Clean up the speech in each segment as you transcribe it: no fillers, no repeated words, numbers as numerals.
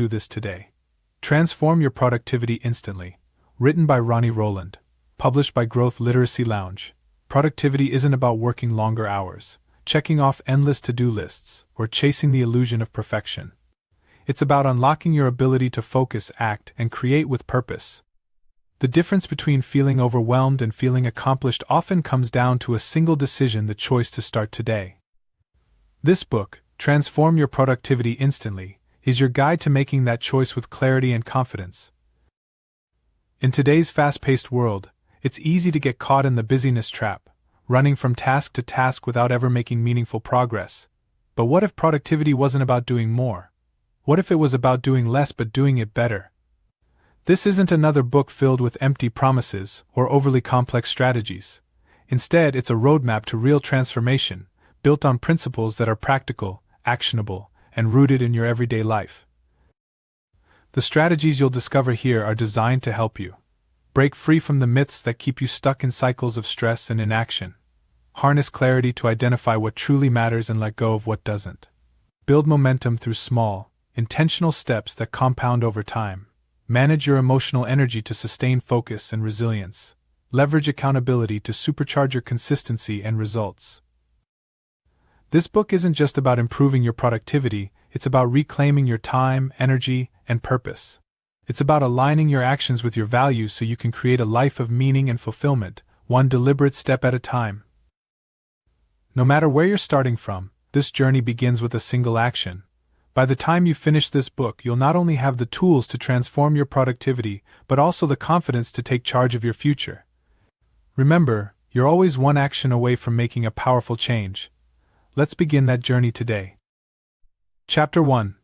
do this today. Transform Your Productivity Instantly. Written by Ronnie Rowland. Published by Growth Literacy Lounge. Productivity isn't about working longer hours, checking off endless to-do lists, or chasing the illusion of perfection. It's about unlocking your ability to focus, act, and create with purpose. The difference between feeling overwhelmed and feeling accomplished often comes down to a single decision: the choice to start today. This book, Transform Your Productivity Instantly, is your guide to making that choice with clarity and confidence. In today's fast-paced world, it's easy to get caught in the busyness trap, running from task to task without ever making meaningful progress. But what if productivity wasn't about doing more? What if it was about doing less but doing it better? This isn't another book filled with empty promises or overly complex strategies. Instead, it's a roadmap to real transformation, built on principles that are practical, actionable, and rooted in your everyday life. The strategies you'll discover here are designed to help you break free from the myths that keep you stuck in cycles of stress and inaction. Harness clarity to identify what truly matters and let go of what doesn't. Build momentum through small, intentional steps that compound over time. Manage your emotional energy to sustain focus and resilience. Leverage accountability to supercharge your consistency and results. This book isn't just about improving your productivity, it's about reclaiming your time, energy, and purpose. It's about aligning your actions with your values so you can create a life of meaning and fulfillment, one deliberate step at a time. No matter where you're starting from, this journey begins with a single action. By the time you finish this book, you'll not only have the tools to transform your productivity, but also the confidence to take charge of your future. Remember, you're always one action away from making a powerful change. Let's begin that journey today. Chapter 1.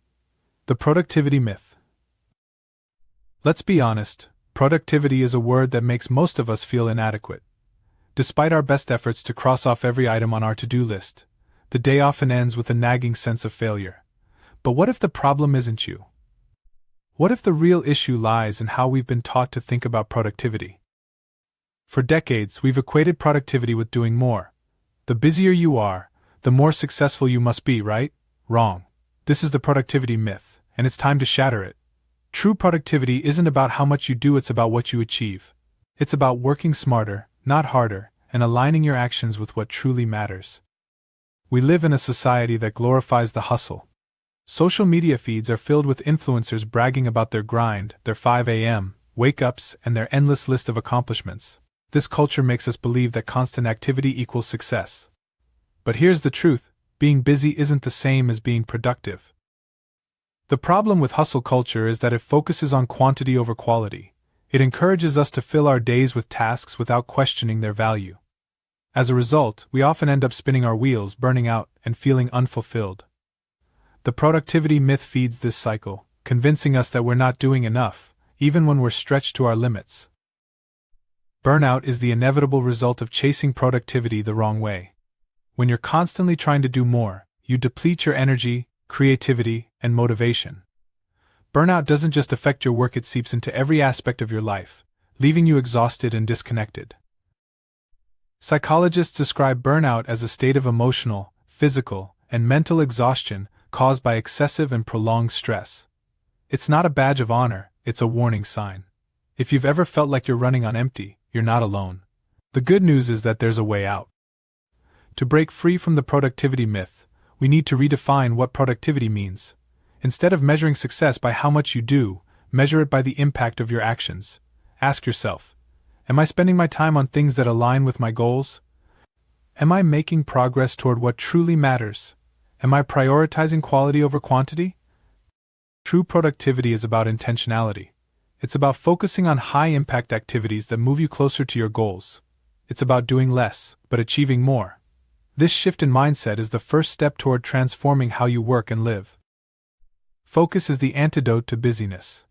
The Productivity Myth. Let's be honest, productivity is a word that makes most of us feel inadequate. Despite our best efforts to cross off every item on our to-do list, the day often ends with a nagging sense of failure. But what if the problem isn't you? What if the real issue lies in how we've been taught to think about productivity? For decades, we've equated productivity with doing more. The busier you are, the more successful you must be, right? Wrong. This is the productivity myth, and it's time to shatter it. True productivity isn't about how much you do, it's about what you achieve. It's about working smarter, not harder, and aligning your actions with what truly matters. We live in a society that glorifies the hustle. Social media feeds are filled with influencers bragging about their grind, their 5 a.m. wake-ups, and their endless list of accomplishments. This culture makes us believe that constant activity equals success. But here's the truth: being busy isn't the same as being productive. The problem with hustle culture is that it focuses on quantity over quality. It encourages us to fill our days with tasks without questioning their value. As a result, we often end up spinning our wheels, burning out, and feeling unfulfilled. The productivity myth feeds this cycle, convincing us that we're not doing enough, even when we're stretched to our limits. Burnout is the inevitable result of chasing productivity the wrong way. When you're constantly trying to do more, you deplete your energy, creativity, and motivation. Burnout doesn't just affect your work, it seeps into every aspect of your life, leaving you exhausted and disconnected. Psychologists describe burnout as a state of emotional, physical, and mental exhaustion caused by excessive and prolonged stress. It's not a badge of honor, it's a warning sign. If you've ever felt like you're running on empty, you're not alone. The good news is that there's a way out. To break free from the productivity myth, we need to redefine what productivity means. Instead of measuring success by how much you do, measure it by the impact of your actions. Ask yourself, am I spending my time on things that align with my goals? Am I making progress toward what truly matters? Am I prioritizing quality over quantity? True productivity is about intentionality. It's about focusing on high-impact activities that move you closer to your goals. It's about doing less, but achieving more. This shift in mindset is the first step toward transforming how you work and live. Focus is the antidote to busyness.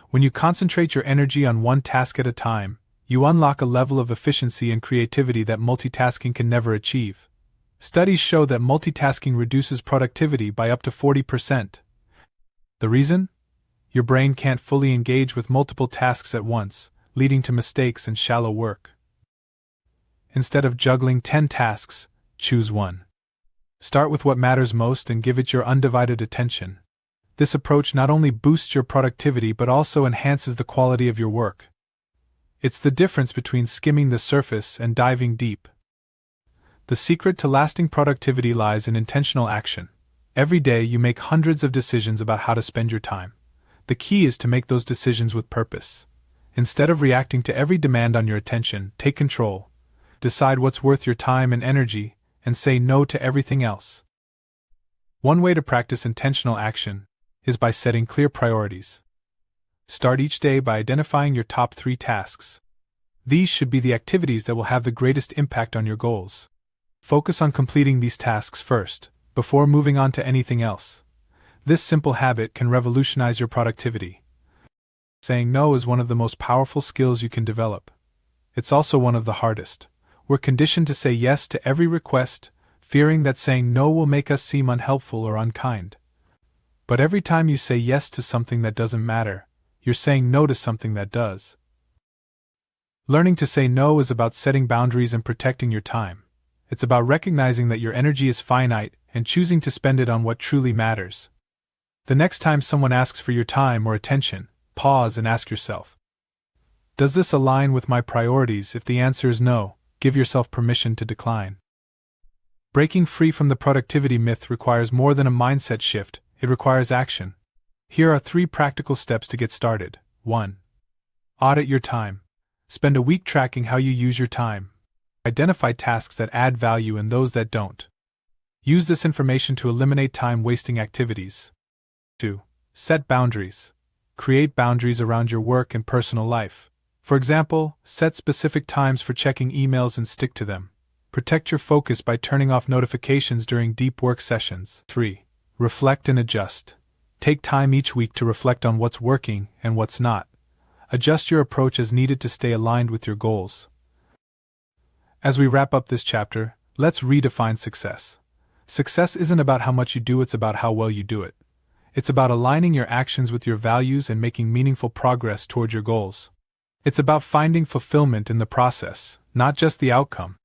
When you concentrate your energy on one task at a time, you unlock a level of efficiency and creativity that multitasking can never achieve. Studies show that multitasking reduces productivity by up to 40%. The reason? Your brain can't fully engage with multiple tasks at once, leading to mistakes and shallow work. Instead of juggling 10 tasks, choose one. Start with what matters most and give it your undivided attention. This approach not only boosts your productivity but also enhances the quality of your work. It's the difference between skimming the surface and diving deep. The secret to lasting productivity lies in intentional action. Every day you make hundreds of decisions about how to spend your time. The key is to make those decisions with purpose. Instead of reacting to every demand on your attention, take control. Decide what's worth your time and energy, and say no to everything else. One way to practice intentional action is by setting clear priorities. Start each day by identifying your top 3 tasks. These should be the activities that will have the greatest impact on your goals. Focus on completing these tasks first, before moving on to anything else. This simple habit can revolutionize your productivity. Saying no is one of the most powerful skills you can develop. It's also one of the hardest. We're conditioned to say yes to every request, fearing that saying no will make us seem unhelpful or unkind. But every time you say yes to something that doesn't matter, you're saying no to something that does. Learning to say no is about setting boundaries and protecting your time. It's about recognizing that your energy is finite and choosing to spend it on what truly matters. The next time someone asks for your time or attention, pause and ask yourself, does this align with my priorities? If the answer is no, give yourself permission to decline. Breaking free from the productivity myth requires more than a mindset shift, it requires action. Here are 3 practical steps to get started. 1. Audit your time. Spend a week tracking how you use your time. Identify tasks that add value and those that don't. Use this information to eliminate time-wasting activities. 2. Set boundaries. Create boundaries around your work and personal life. For example, set specific times for checking emails and stick to them. Protect your focus by turning off notifications during deep work sessions. 3. Reflect and adjust. Take time each week to reflect on what's working and what's not. Adjust your approach as needed to stay aligned with your goals. As we wrap up this chapter, let's redefine success. Success isn't about how much you do, it's about how well you do it. It's about aligning your actions with your values and making meaningful progress toward your goals. It's about finding fulfillment in the process, not just the outcome.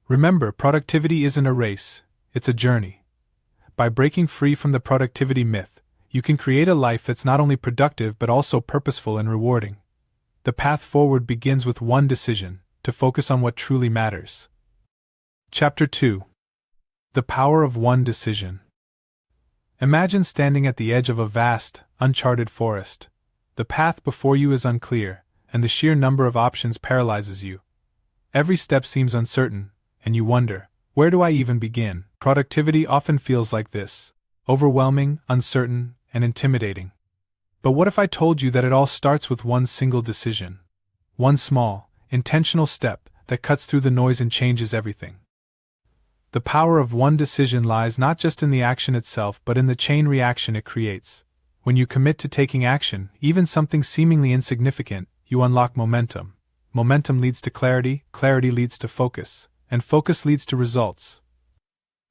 Remember, productivity isn't a race, it's a journey. By breaking free from the productivity myth, you can create a life that's not only productive but also purposeful and rewarding. The path forward begins with one decision: to focus on what truly matters. Chapter 2. The Power of One Decision. Imagine standing at the edge of a vast, uncharted forest. The path before you is unclear, and the sheer number of options paralyzes you. Every step seems uncertain, and you wonder, where do I even begin? Productivity often feels like this: overwhelming, uncertain, and intimidating. But what if I told you that it all starts with one single decision? One small, intentional step that cuts through the noise and changes everything. The power of one decision lies not just in the action itself but in the chain reaction it creates. When you commit to taking action, even something seemingly insignificant, you unlock momentum. Momentum leads to clarity, clarity leads to focus, and focus leads to results.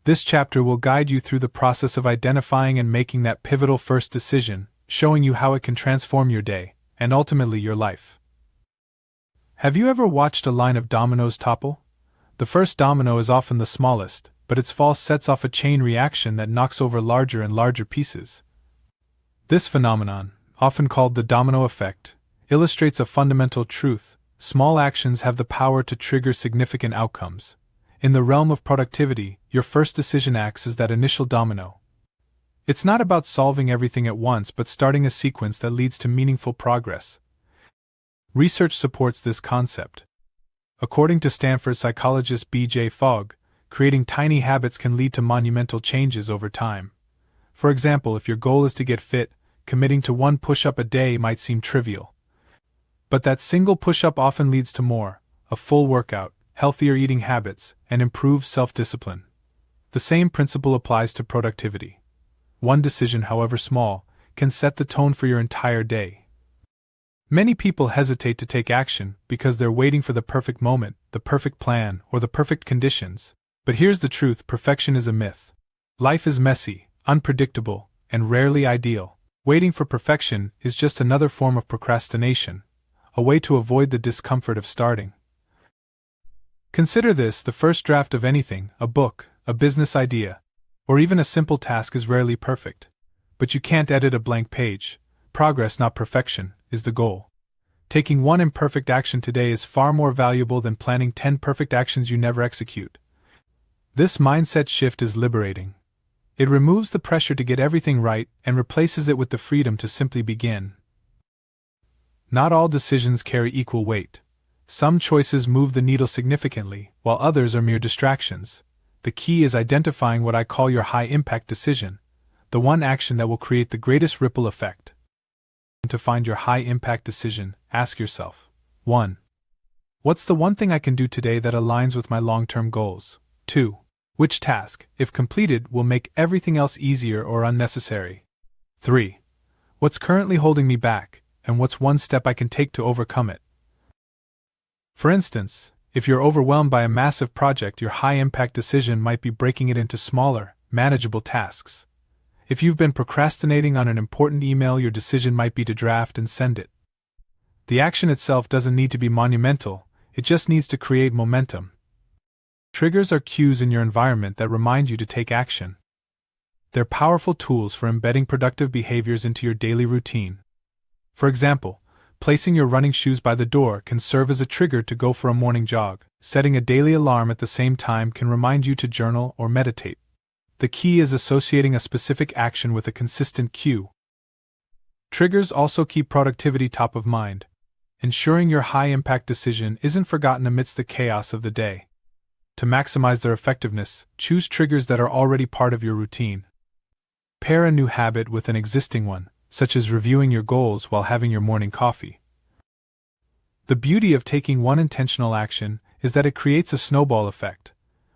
This chapter will guide you through the process of identifying and making that pivotal first decision, showing you how it can transform your day, and ultimately your life. Have you ever watched a line of dominoes topple? The first domino is often the smallest, but its fall sets off a chain reaction that knocks over larger and larger pieces. This phenomenon, often called the domino effect, illustrates a fundamental truth: small actions have the power to trigger significant outcomes. In the realm of productivity, your first decision acts as that initial domino. It's not about solving everything at once but starting a sequence that leads to meaningful progress. Research supports this concept. According to Stanford psychologist B.J. Fogg, creating tiny habits can lead to monumental changes over time. For example, if your goal is to get fit, committing to 1 push-up a day might seem trivial. But that single push-up often leads to more: a full workout, healthier eating habits, and improved self-discipline. The same principle applies to productivity. One decision, however small, can set the tone for your entire day. Many people hesitate to take action because they're waiting for the perfect moment, the perfect plan, or the perfect conditions. But here's the truth: perfection is a myth. Life is messy, unpredictable, and rarely ideal. Waiting for perfection is just another form of procrastination, a way to avoid the discomfort of starting. Consider this: the first draft of anything, a book, a business idea, or even a simple task is rarely perfect. But you can't edit a blank page. Progress, not perfection, is the goal. Taking one imperfect action today is far more valuable than planning 10 perfect actions you never execute. This mindset shift is liberating. It removes the pressure to get everything right and replaces it with the freedom to simply begin. Not all decisions carry equal weight. Some choices move the needle significantly, while others are mere distractions. The key is identifying what I call your high-impact decision, the one action that will create the greatest ripple effect. To find your high-impact decision, ask yourself, 1. What's the one thing I can do today that aligns with my long-term goals? 2. Which task, if completed, will make everything else easier or unnecessary? 3. What's currently holding me back, and what's one step I can take to overcome it? For instance, if you're overwhelmed by a massive project, your high-impact decision might be breaking it into smaller, manageable tasks. If you've been procrastinating on an important email, your decision might be to draft and send it. The action itself doesn't need to be monumental, it just needs to create momentum. Triggers are cues in your environment that remind you to take action. They're powerful tools for embedding productive behaviors into your daily routine. For example, placing your running shoes by the door can serve as a trigger to go for a morning jog. Setting a daily alarm at the same time can remind you to journal or meditate. The key is associating a specific action with a consistent cue. Triggers also keep productivity top of mind, ensuring your high-impact decision isn't forgotten amidst the chaos of the day. To maximize their effectiveness, choose triggers that are already part of your routine. Pair a new habit with an existing one, such as reviewing your goals while having your morning coffee. The beauty of taking one intentional action is that it creates a snowball effect.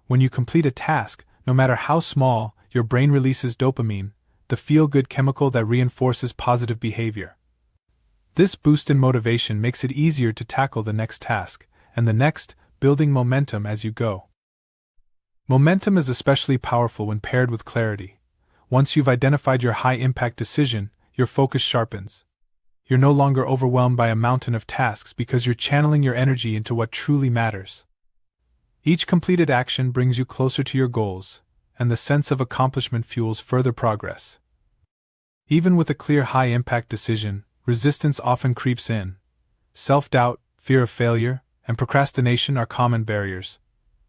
When you complete a task, no matter how small, your brain releases dopamine, the feel-good chemical that reinforces positive behavior. This boost in motivation makes it easier to tackle the next task, and the next, building momentum as you go. Momentum is especially powerful when paired with clarity. Once you've identified your high-impact decision, your focus sharpens. You're no longer overwhelmed by a mountain of tasks because you're channeling your energy into what truly matters. Each completed action brings you closer to your goals, and the sense of accomplishment fuels further progress. Even with a clear high-impact decision, resistance often creeps in. Self-doubt, fear of failure, and procrastination are common barriers.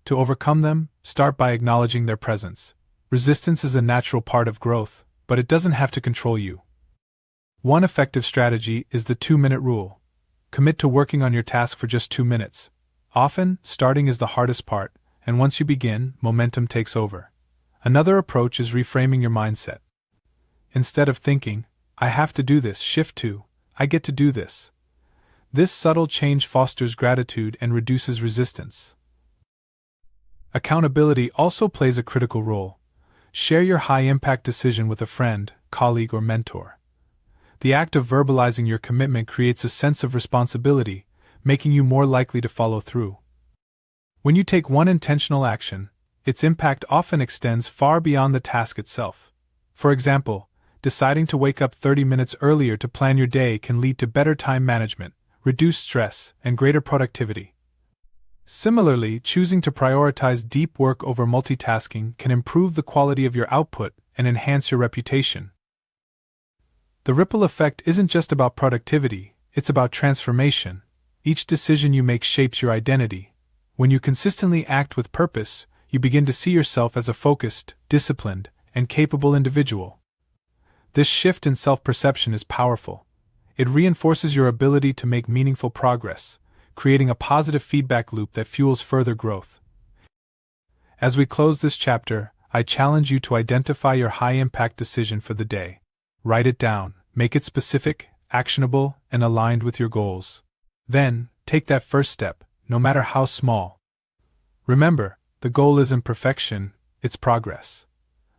To overcome them, start by acknowledging their presence. Resistance is a natural part of growth, but it doesn't have to control you. One effective strategy is the 2-minute rule. Commit to working on your task for just 2 minutes. Often, starting is the hardest part, and once you begin, momentum takes over. Another approach is reframing your mindset. Instead of thinking, I have to do this, shift to, I get to do this. This subtle change fosters gratitude and reduces resistance. Accountability also plays a critical role. Share your high-impact decision with a friend, colleague, or mentor. The act of verbalizing your commitment creates a sense of responsibility, making you more likely to follow through. When you take one intentional action, its impact often extends far beyond the task itself. For example, deciding to wake up 30 minutes earlier to plan your day can lead to better time management, reduced stress, and greater productivity. Similarly, choosing to prioritize deep work over multitasking can improve the quality of your output and enhance your reputation. The ripple effect isn't just about productivity, it's about transformation. Each decision you make shapes your identity. When you consistently act with purpose, you begin to see yourself as a focused, disciplined, and capable individual. This shift in self-perception is powerful. It reinforces your ability to make meaningful progress, creating a positive feedback loop that fuels further growth. As we close this chapter, I challenge you to identify your high-impact decision for the day. Write it down, make it specific, actionable, and aligned with your goals. Then, take that first step, no matter how small. Remember, the goal isn't perfection, it's progress.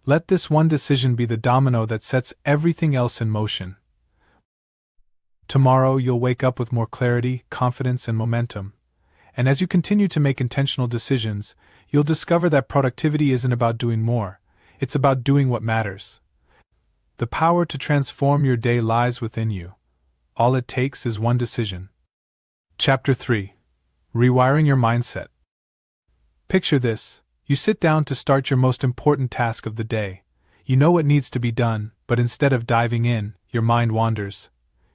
Let this one decision be the domino that sets everything else in motion. Tomorrow you'll wake up with more clarity, confidence, and momentum. And as you continue to make intentional decisions, you'll discover that productivity isn't about doing more, it's about doing what matters. The power to transform your day lies within you. All it takes is one decision. Chapter 3. Rewiring your mindset. Picture this. You sit down to start your most important task of the day. You know what needs to be done, but instead of diving in, your mind wanders.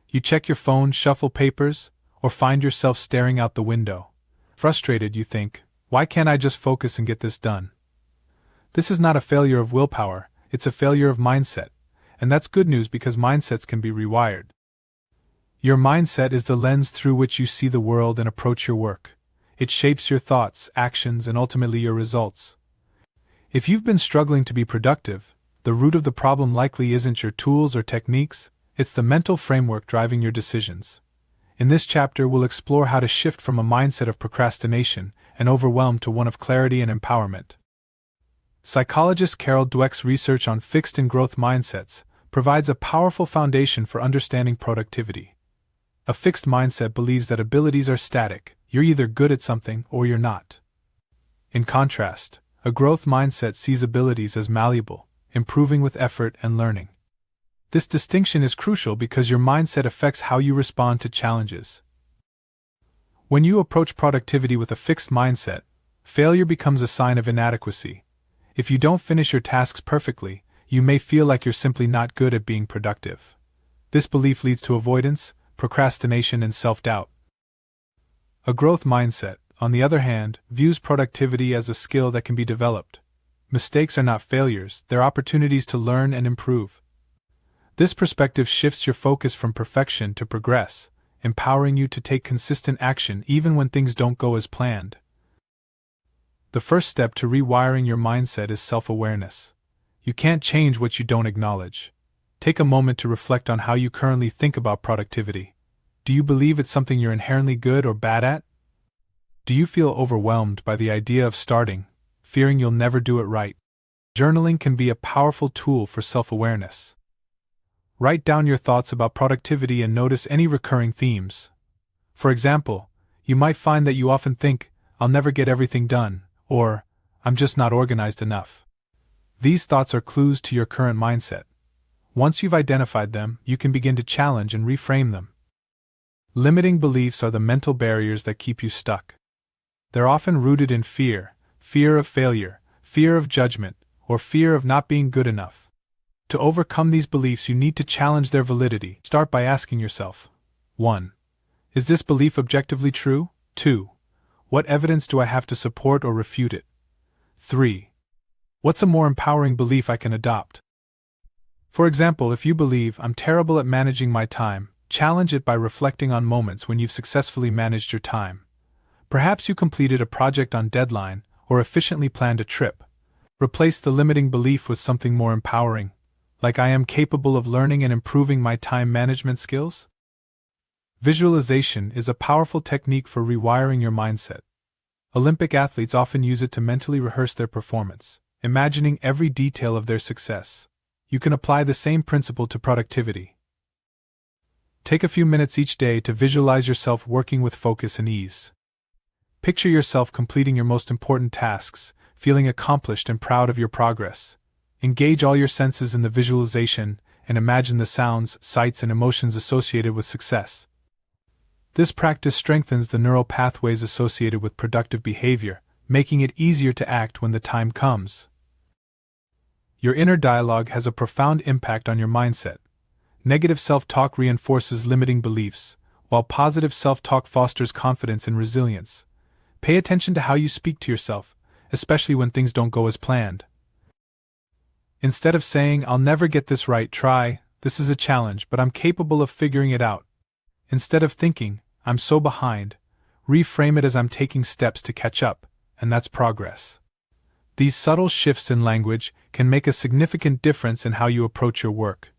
You check your phone, shuffle papers, or find yourself staring out the window. Frustrated, you think, why can't I just focus and get this done? This is not a failure of willpower, it's a failure of mindset, and that's good news because mindsets can be rewired. Your mindset is the lens through which you see the world and approach your work. It shapes your thoughts, actions, and ultimately your results. If you've been struggling to be productive, the root of the problem likely isn't your tools or techniques, it's the mental framework driving your decisions. In this chapter, we'll explore how to shift from a mindset of procrastination and overwhelm to one of clarity and empowerment. Psychologist Carol Dweck's research on fixed and growth mindsets provides a powerful foundation for understanding productivity. A fixed mindset believes that abilities are static, you're either good at something or you're not. In contrast, a growth mindset sees abilities as malleable, improving with effort and learning. This distinction is crucial because your mindset affects how you respond to challenges. When you approach productivity with a fixed mindset, failure becomes a sign of inadequacy. If you don't finish your tasks perfectly, you may feel like you're simply not good at being productive. This belief leads to avoidance, procrastination, and self-doubt. A growth mindset, on the other hand, views productivity as a skill that can be developed. Mistakes are not failures, they're opportunities to learn and improve. This perspective shifts your focus from perfection to progress, empowering you to take consistent action even when things don't go as planned. The first step to rewiring your mindset is self-awareness. You can't change what you don't acknowledge. Take a moment to reflect on how you currently think about productivity. Do you believe it's something you're inherently good or bad at? Do you feel overwhelmed by the idea of starting, fearing you'll never do it right? Journaling can be a powerful tool for self-awareness. Write down your thoughts about productivity and notice any recurring themes. For example, you might find that you often think, "I'll never get everything done," or "I'm just not organized enough." These thoughts are clues to your current mindset. Once you've identified them, you can begin to challenge and reframe them. Limiting beliefs are the mental barriers that keep you stuck. They're often rooted in fear of failure, fear of judgment, or fear of not being good enough. To overcome these beliefs, you need to challenge their validity. Start by asking yourself, 1. Is this belief objectively true? 2. What evidence do I have to support or refute it? 3. What's a more empowering belief I can adopt? For example, if you believe, "I'm terrible at managing my time," challenge it by reflecting on moments when you've successfully managed your time. Perhaps you completed a project on deadline or efficiently planned a trip. Replace the limiting belief with something more empowering, like "I am capable of learning and improving my time management skills." Visualization is a powerful technique for rewiring your mindset. Olympic athletes often use it to mentally rehearse their performance, imagining every detail of their success. You can apply the same principle to productivity. Take a few minutes each day to visualize yourself working with focus and ease. Picture yourself completing your most important tasks, feeling accomplished and proud of your progress. Engage all your senses in the visualization and imagine the sounds, sights, and emotions associated with success. This practice strengthens the neural pathways associated with productive behavior, making it easier to act when the time comes. Your inner dialogue has a profound impact on your mindset. Negative self-talk reinforces limiting beliefs, while positive self-talk fosters confidence and resilience. Pay attention to how you speak to yourself, especially when things don't go as planned. Instead of saying, "I'll never get this right," try, "This is a challenge, but I'm capable of figuring it out." Instead of thinking, "I'm so behind," reframe it as, "I'm taking steps to catch up," and that's progress. These subtle shifts in language can make a significant difference in how you approach your work.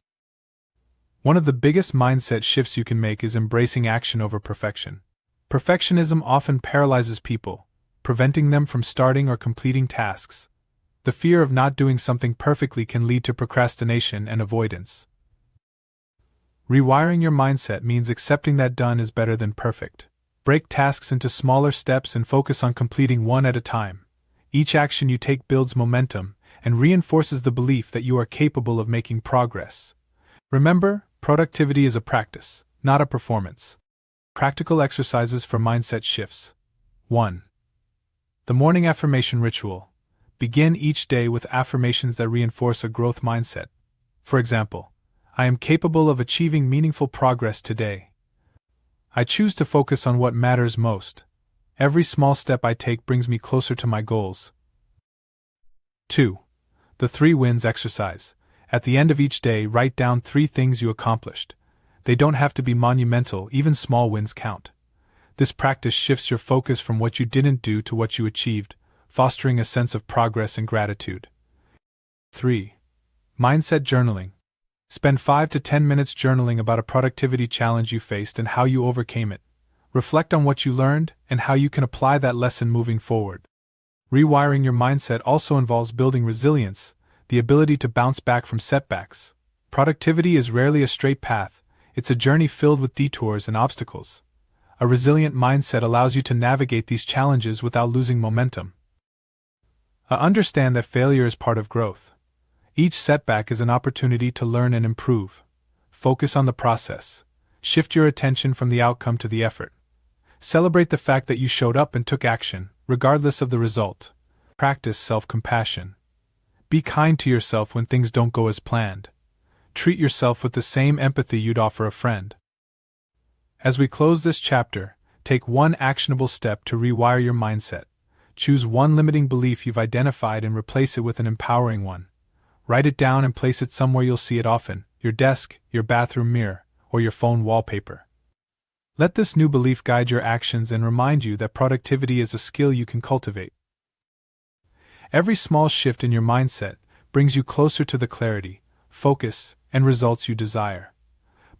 One of the biggest mindset shifts you can make is embracing action over perfection. Perfectionism often paralyzes people, preventing them from starting or completing tasks. The fear of not doing something perfectly can lead to procrastination and avoidance. Rewiring your mindset means accepting that done is better than perfect. Break tasks into smaller steps and focus on completing one at a time. Each action you take builds momentum and reinforces the belief that you are capable of making progress. Remember, productivity is a practice, not a performance. Practical exercises for mindset shifts. 1. The morning affirmation ritual. Begin each day with affirmations that reinforce a growth mindset. For example, I am capable of achieving meaningful progress today. I choose to focus on what matters most. Every small step I take brings me closer to my goals. 2. The 3 wins exercise. At the end of each day, write down 3 things you accomplished. They don't have to be monumental, even small wins count. This practice shifts your focus from what you didn't do to what you achieved, fostering a sense of progress and gratitude. 3. Mindset journaling. Spend 5 to 10 minutes journaling about a productivity challenge you faced and how you overcame it. Reflect on what you learned and how you can apply that lesson moving forward. Rewiring your mindset also involves building resilience, the ability to bounce back from setbacks. Productivity is rarely a straight path, it's a journey filled with detours and obstacles. A resilient mindset allows you to navigate these challenges without losing momentum. Understand that failure is part of growth. Each setback is an opportunity to learn and improve. Focus on the process. Shift your attention from the outcome to the effort. Celebrate the fact that you showed up and took action, regardless of the result. Practice self-compassion. Be kind to yourself when things don't go as planned. Treat yourself with the same empathy you'd offer a friend. As we close this chapter, take one actionable step to rewire your mindset. Choose one limiting belief you've identified and replace it with an empowering one. Write it down and place it somewhere you'll see it often: your desk, your bathroom mirror, or your phone wallpaper. Let this new belief guide your actions and remind you that productivity is a skill you can cultivate. Every small shift in your mindset brings you closer to the clarity, focus, and results you desire.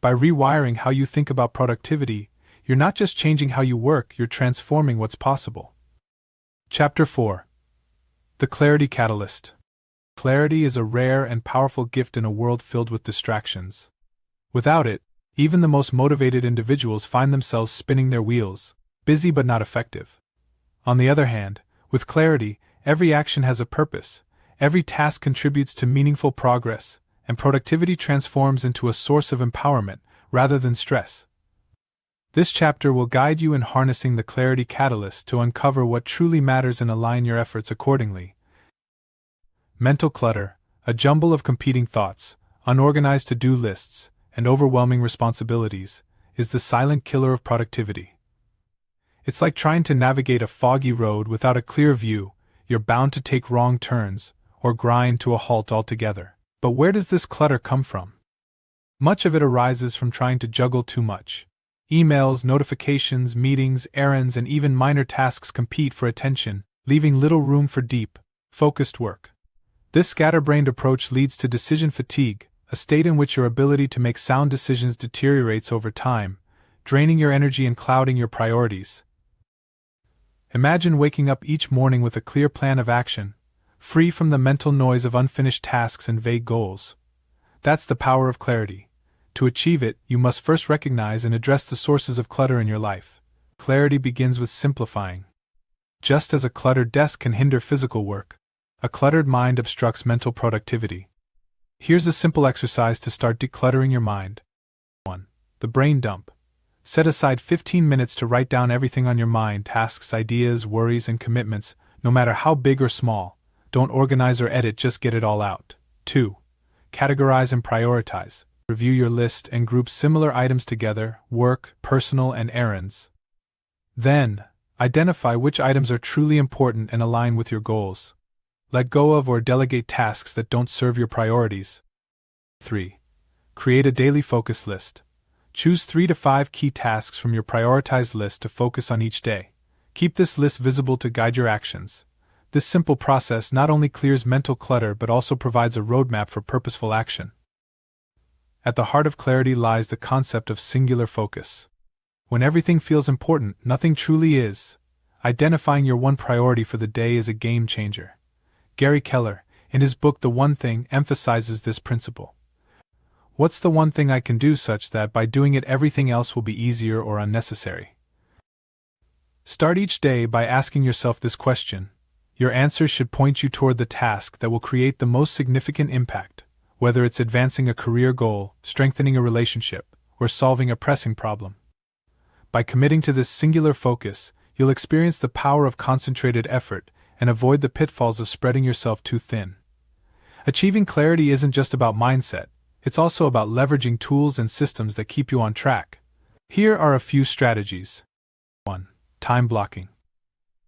By rewiring how you think about productivity, you're not just changing how you work, you're transforming what's possible. Chapter 4. The Clarity Catalyst. Clarity is a rare and powerful gift in a world filled with distractions. Without it, even the most motivated individuals find themselves spinning their wheels, busy but not effective. On the other hand, with clarity, every action has a purpose, every task contributes to meaningful progress, and productivity transforms into a source of empowerment rather than stress. This chapter will guide you in harnessing the clarity catalyst to uncover what truly matters and align your efforts accordingly. Mental clutter, a jumble of competing thoughts, unorganized to-do lists, and overwhelming responsibilities, is the silent killer of productivity. It's like trying to navigate a foggy road without a clear view. You're bound to take wrong turns, or grind to a halt altogether. But where does this clutter come from? Much of it arises from trying to juggle too much. Emails, notifications, meetings, errands, and even minor tasks compete for attention, leaving little room for deep, focused work. This scatterbrained approach leads to decision fatigue, a state in which your ability to make sound decisions deteriorates over time, draining your energy and clouding your priorities. Imagine waking up each morning with a clear plan of action, free from the mental noise of unfinished tasks and vague goals. That's the power of clarity. To achieve it, you must first recognize and address the sources of clutter in your life. Clarity begins with simplifying. Just as a cluttered desk can hinder physical work, a cluttered mind obstructs mental productivity. Here's a simple exercise to start decluttering your mind. 1. The brain dump. Set aside 15 minutes to write down everything on your mind: tasks, ideas, worries, and commitments, no matter how big or small. Don't organize or edit, just get it all out. 2. Categorize and prioritize. Review your list and group similar items together: work, personal, and errands. Then, identify which items are truly important and align with your goals. Let go of or delegate tasks that don't serve your priorities. 3. Create a daily focus list. Choose 3 to 5 key tasks from your prioritized list to focus on each day. Keep this list visible to guide your actions. This simple process not only clears mental clutter but also provides a roadmap for purposeful action. At the heart of clarity lies the concept of singular focus. When everything feels important, nothing truly is. Identifying your one priority for the day is a game changer. Gary Keller, in his book The One Thing, emphasizes this principle. What's the one thing I can do such that by doing it everything else will be easier or unnecessary? Start each day by asking yourself this question. Your answers should point you toward the task that will create the most significant impact, whether it's advancing a career goal, strengthening a relationship, or solving a pressing problem. By committing to this singular focus, you'll experience the power of concentrated effort and avoid the pitfalls of spreading yourself too thin. Achieving clarity isn't just about mindset, it's also about leveraging tools and systems that keep you on track. Here are a few strategies. 1. Time blocking.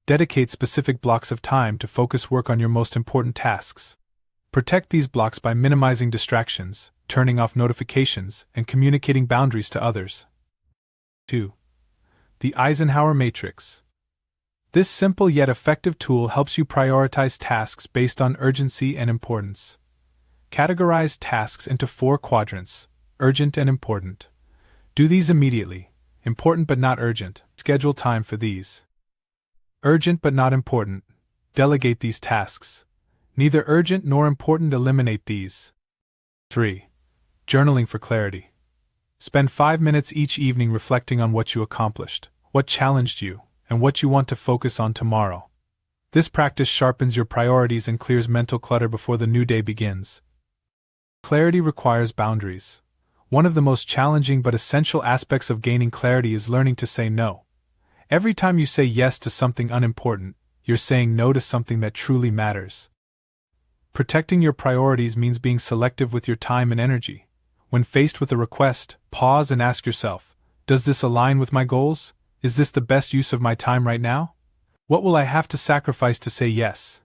Dedicate specific blocks of time to focus work on your most important tasks. Protect these blocks by minimizing distractions, turning off notifications, and communicating boundaries to others. 2. The Eisenhower Matrix. This simple yet effective tool helps you prioritize tasks based on urgency and importance. Categorize tasks into 4 quadrants: urgent and important. Do these immediately. Important but not urgent. Schedule time for these. Urgent but not important. Delegate these tasks. Neither urgent nor important. Eliminate these. 3. Journaling for clarity. Spend 5 minutes each evening reflecting on what you accomplished, what challenged you, and what you want to focus on tomorrow. This practice sharpens your priorities and clears mental clutter before the new day begins. Clarity requires boundaries. One of the most challenging but essential aspects of gaining clarity is learning to say no. Every time you say yes to something unimportant, you're saying no to something that truly matters. Protecting your priorities means being selective with your time and energy. When faced with a request, pause and ask yourself, does this align with my goals? Is this the best use of my time right now? What will I have to sacrifice to say yes?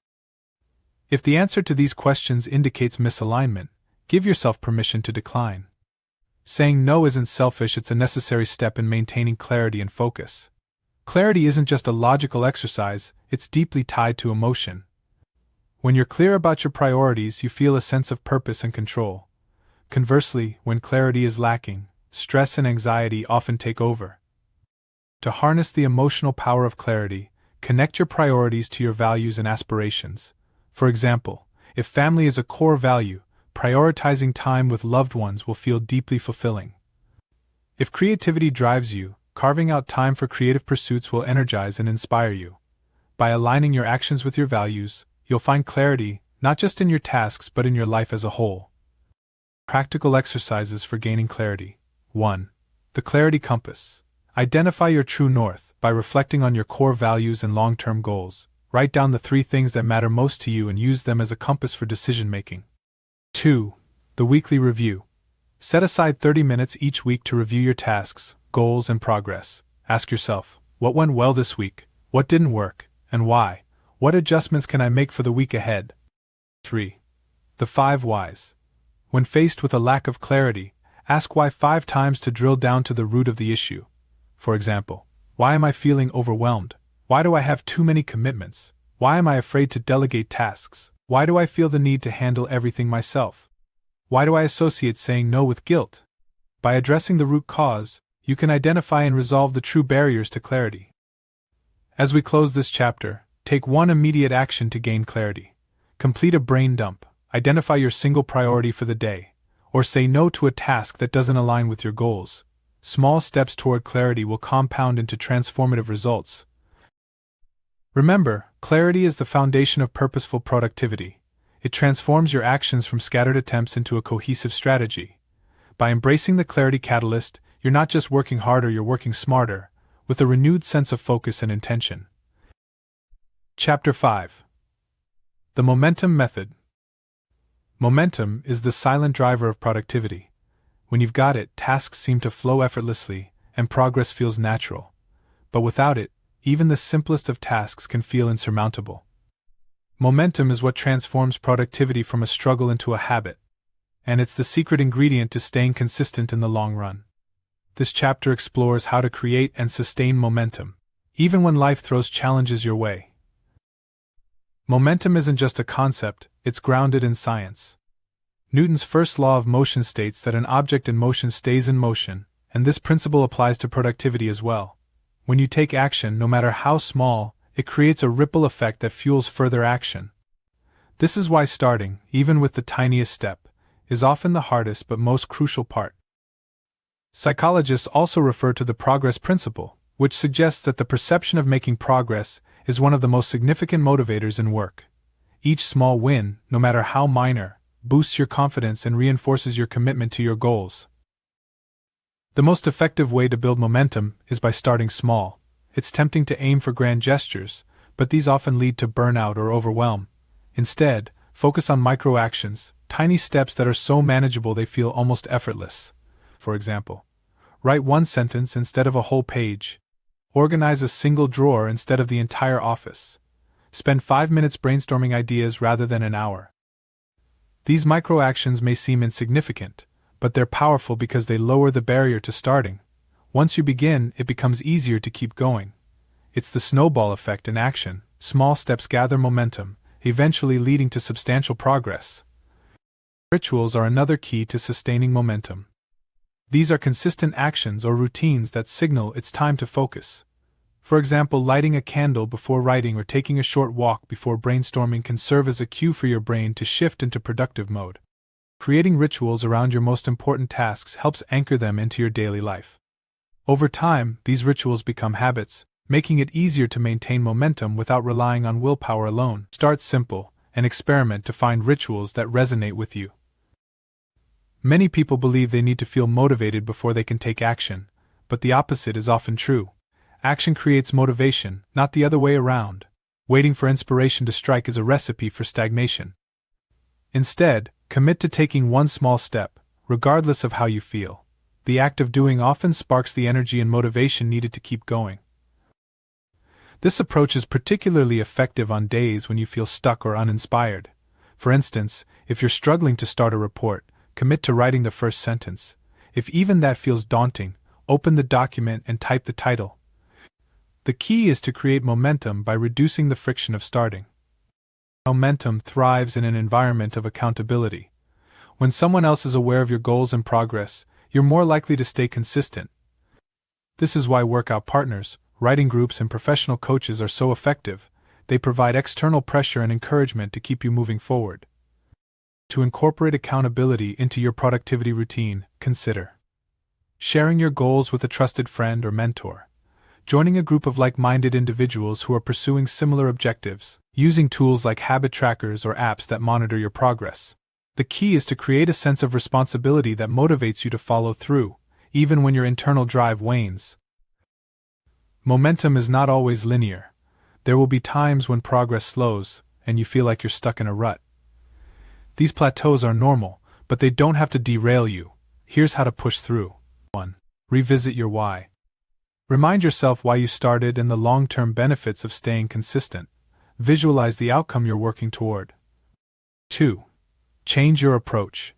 If the answer to these questions indicates misalignment, give yourself permission to decline. Saying no isn't selfish, it's a necessary step in maintaining clarity and focus. Clarity isn't just a logical exercise, it's deeply tied to emotion. When you're clear about your priorities, you feel a sense of purpose and control. Conversely, when clarity is lacking, stress and anxiety often take over. To harness the emotional power of clarity, connect your priorities to your values and aspirations. For example, if family is a core value, prioritizing time with loved ones will feel deeply fulfilling. If creativity drives you, carving out time for creative pursuits will energize and inspire you. By aligning your actions with your values, you'll find clarity, not just in your tasks but in your life as a whole. Practical exercises for gaining clarity. 1. The Clarity Compass. Identify your true north by reflecting on your core values and long-term goals. Write down the 3 things that matter most to you and use them as a compass for decision-making. 2. The Weekly Review. Set aside 30 minutes each week to review your tasks, goals, and progress. Ask yourself, what went well this week? What didn't work? And why? What adjustments can I make for the week ahead? 3. The 5 Whys. When faced with a lack of clarity, ask why 5 times to drill down to the root of the issue. For example, why am I feeling overwhelmed? Why do I have too many commitments? Why am I afraid to delegate tasks? Why do I feel the need to handle everything myself? Why do I associate saying no with guilt? By addressing the root cause, you can identify and resolve the true barriers to clarity. As we close this chapter, take one immediate action to gain clarity. Complete a brain dump, identify your single priority for the day, or say no to a task that doesn't align with your goals. Small steps toward clarity will compound into transformative results. Remember, clarity is the foundation of purposeful productivity. It transforms your actions from scattered attempts into a cohesive strategy. By embracing the clarity catalyst, you're not just working harder, you're working smarter, with a renewed sense of focus and intention. Chapter 5. The Momentum Method. Momentum is the silent driver of productivity. When you've got it, tasks seem to flow effortlessly, and progress feels natural. But without it, even the simplest of tasks can feel insurmountable. Momentum is what transforms productivity from a struggle into a habit, and it's the secret ingredient to staying consistent in the long run. This chapter explores how to create and sustain momentum, even when life throws challenges your way. Momentum isn't just a concept, it's grounded in science. Newton's first law of motion states that an object in motion stays in motion, and this principle applies to productivity as well. When you take action, no matter how small, it creates a ripple effect that fuels further action. This is why starting, even with the tiniest step, is often the hardest but most crucial part. Psychologists also refer to the progress principle, which suggests that the perception of making progress is one of the most significant motivators in work. Each small win, no matter how minor, boosts your confidence and reinforces your commitment to your goals. The most effective way to build momentum is by starting small. It's tempting to aim for grand gestures, but these often lead to burnout or overwhelm. Instead, focus on micro actions, Tiny steps that are so manageable they feel almost effortless. For example, write one sentence instead of a whole page. Organize a single drawer instead of the entire office. Spend 5 minutes brainstorming ideas rather than an hour. These micro actions may seem insignificant, but they're powerful because they lower the barrier to starting. Once you begin, it becomes easier to keep going. It's the snowball effect in action. Small steps gather momentum, eventually leading to substantial progress. Rituals are another key to sustaining momentum. These are consistent actions or routines that signal it's time to focus. For example, lighting a candle before writing or taking a short walk before brainstorming can serve as a cue for your brain to shift into productive mode. Creating rituals around your most important tasks helps anchor them into your daily life. Over time, these rituals become habits, making it easier to maintain momentum without relying on willpower alone. Start simple and experiment to find rituals that resonate with you. Many people believe they need to feel motivated before they can take action, but the opposite is often true. Action creates motivation, not the other way around. Waiting for inspiration to strike is a recipe for stagnation. Instead, commit to taking one small step, regardless of how you feel. The act of doing often sparks the energy and motivation needed to keep going. This approach is particularly effective on days when you feel stuck or uninspired. For instance, if you're struggling to start a report, commit to writing the first sentence. If even that feels daunting, open the document and type the title. The key is to create momentum by reducing the friction of starting. Momentum thrives in an environment of accountability. When someone else is aware of your goals and progress, you're more likely to stay consistent. This is why workout partners, writing groups, and professional coaches are so effective. They provide external pressure and encouragement to keep you moving forward. To incorporate accountability into your productivity routine, consider sharing your goals with a trusted friend or mentor, joining a group of like-minded individuals who are pursuing similar objectives, using tools like habit trackers or apps that monitor your progress. The key is to create a sense of responsibility that motivates you to follow through, even when your internal drive wanes. Momentum is not always linear. There will be times when progress slows, and you feel like you're stuck in a rut. These plateaus are normal, but they don't have to derail you. Here's how to push through. 1. Revisit your why. Remind yourself why you started and the long-term benefits of staying consistent. Visualize the outcome you're working toward. 2. Change your approach.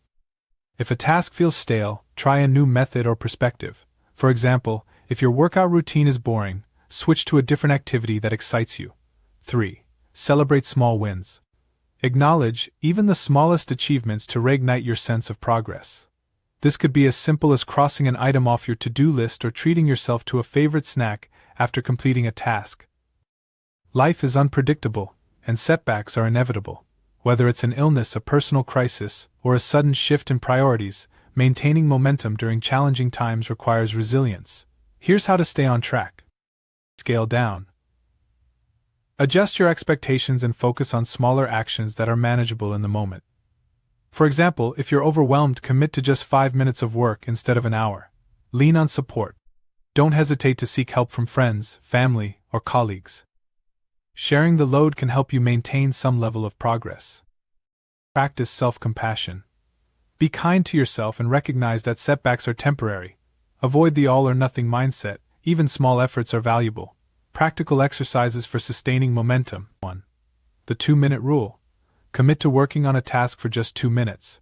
If a task feels stale, try a new method or perspective. For example, if your workout routine is boring, switch to a different activity that excites you. 3. Celebrate small wins. Acknowledge even the smallest achievements to reignite your sense of progress. This could be as simple as crossing an item off your to-do list or treating yourself to a favorite snack after completing a task. Life is unpredictable, and setbacks are inevitable. Whether it's an illness, a personal crisis, or a sudden shift in priorities, maintaining momentum during challenging times requires resilience. Here's how to stay on track. Scale down. Adjust your expectations and focus on smaller actions that are manageable in the moment. For example, if you're overwhelmed, commit to just 5 minutes of work instead of an hour. Lean on support. Don't hesitate to seek help from friends, family, or colleagues. Sharing the load can help you maintain some level of progress. Practice self-compassion. Be kind to yourself and recognize that setbacks are temporary. Avoid the all-or-nothing mindset. Even small efforts are valuable. Practical exercises for sustaining momentum. 1. The 2-minute rule. Commit to working on a task for just 2 minutes.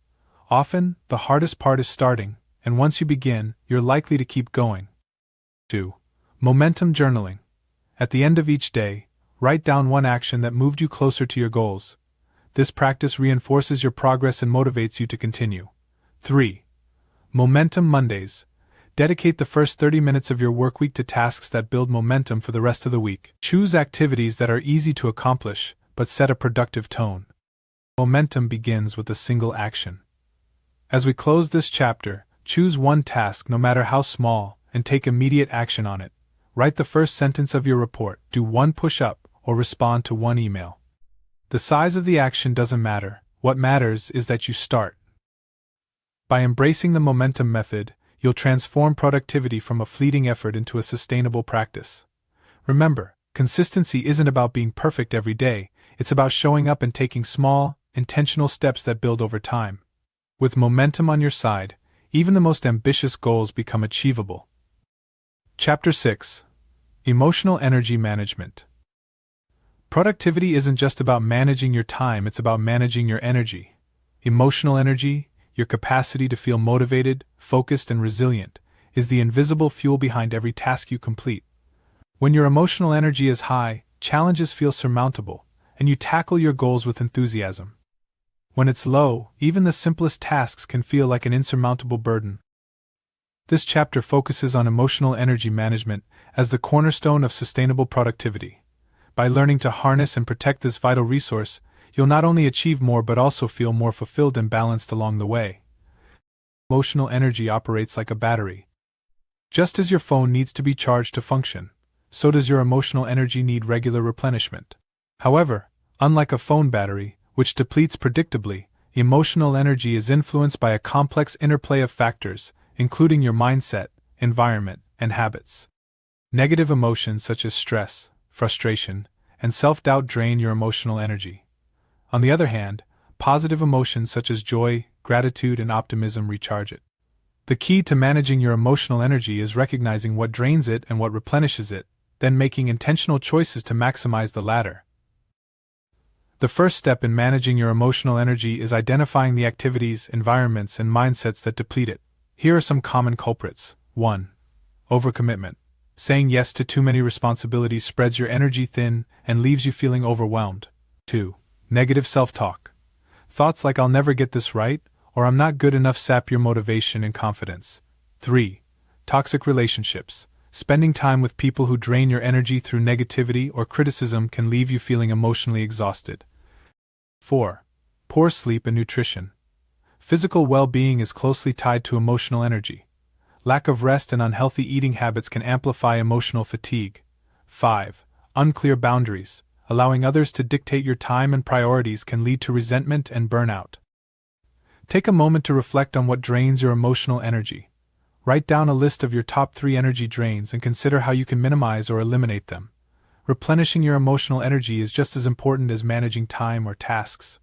Often, the hardest part is starting, and once you begin, you're likely to keep going. 2. Momentum journaling. At the end of each day, write down one action that moved you closer to your goals. This practice reinforces your progress and motivates you to continue. 3. Momentum Mondays. Dedicate the first 30 minutes of your workweek to tasks that build momentum for the rest of the week. Choose activities that are easy to accomplish, but set a productive tone. Momentum begins with a single action. As we close this chapter, choose one task, no matter how small, and take immediate action on it. Write the first sentence of your report, do one push-up, or respond to one email. The size of the action doesn't matter. What matters is that you start. By embracing the momentum method, you'll transform productivity from a fleeting effort into a sustainable practice. Remember, consistency isn't about being perfect every day, it's about showing up and taking small, intentional steps that build over time. With momentum on your side, even the most ambitious goals become achievable. Chapter 6: Emotional Energy Management. Productivity isn't just about managing your time, it's about managing your energy. Emotional energy, your capacity to feel motivated, focused, and resilient, is the invisible fuel behind every task you complete. When your emotional energy is high, challenges feel surmountable, and you tackle your goals with enthusiasm. When it's low, even the simplest tasks can feel like an insurmountable burden. This chapter focuses on emotional energy management as the cornerstone of sustainable productivity. By learning to harness and protect this vital resource, you'll not only achieve more but also feel more fulfilled and balanced along the way. Emotional energy operates like a battery. Just as your phone needs to be charged to function, so does your emotional energy need regular replenishment. However, unlike a phone battery, which depletes predictably, emotional energy is influenced by a complex interplay of factors, including your mindset, environment, and habits. Negative emotions such as stress, frustration, and self-doubt drain your emotional energy. On the other hand, positive emotions such as joy, gratitude, and optimism recharge it. The key to managing your emotional energy is recognizing what drains it and what replenishes it, then making intentional choices to maximize the latter. The first step in managing your emotional energy is identifying the activities, environments, and mindsets that deplete it. Here are some common culprits. 1. Overcommitment. Saying yes to too many responsibilities spreads your energy thin and leaves you feeling overwhelmed. 2. Negative self-talk. Thoughts like "I'll never get this right" or "I'm not good enough" sap your motivation and confidence. 3. Toxic relationships. Spending time with people who drain your energy through negativity or criticism can leave you feeling emotionally exhausted. 4. Poor sleep and nutrition. Physical well-being is closely tied to emotional energy. Lack of rest and unhealthy eating habits can amplify emotional fatigue. 5. Unclear boundaries. Allowing others to dictate your time and priorities can lead to resentment and burnout. Take a moment to reflect on what drains your emotional energy. Write down a list of your top 3 energy drains and consider how you can minimize or eliminate them. Replenishing your emotional energy is just as important as managing time or tasks.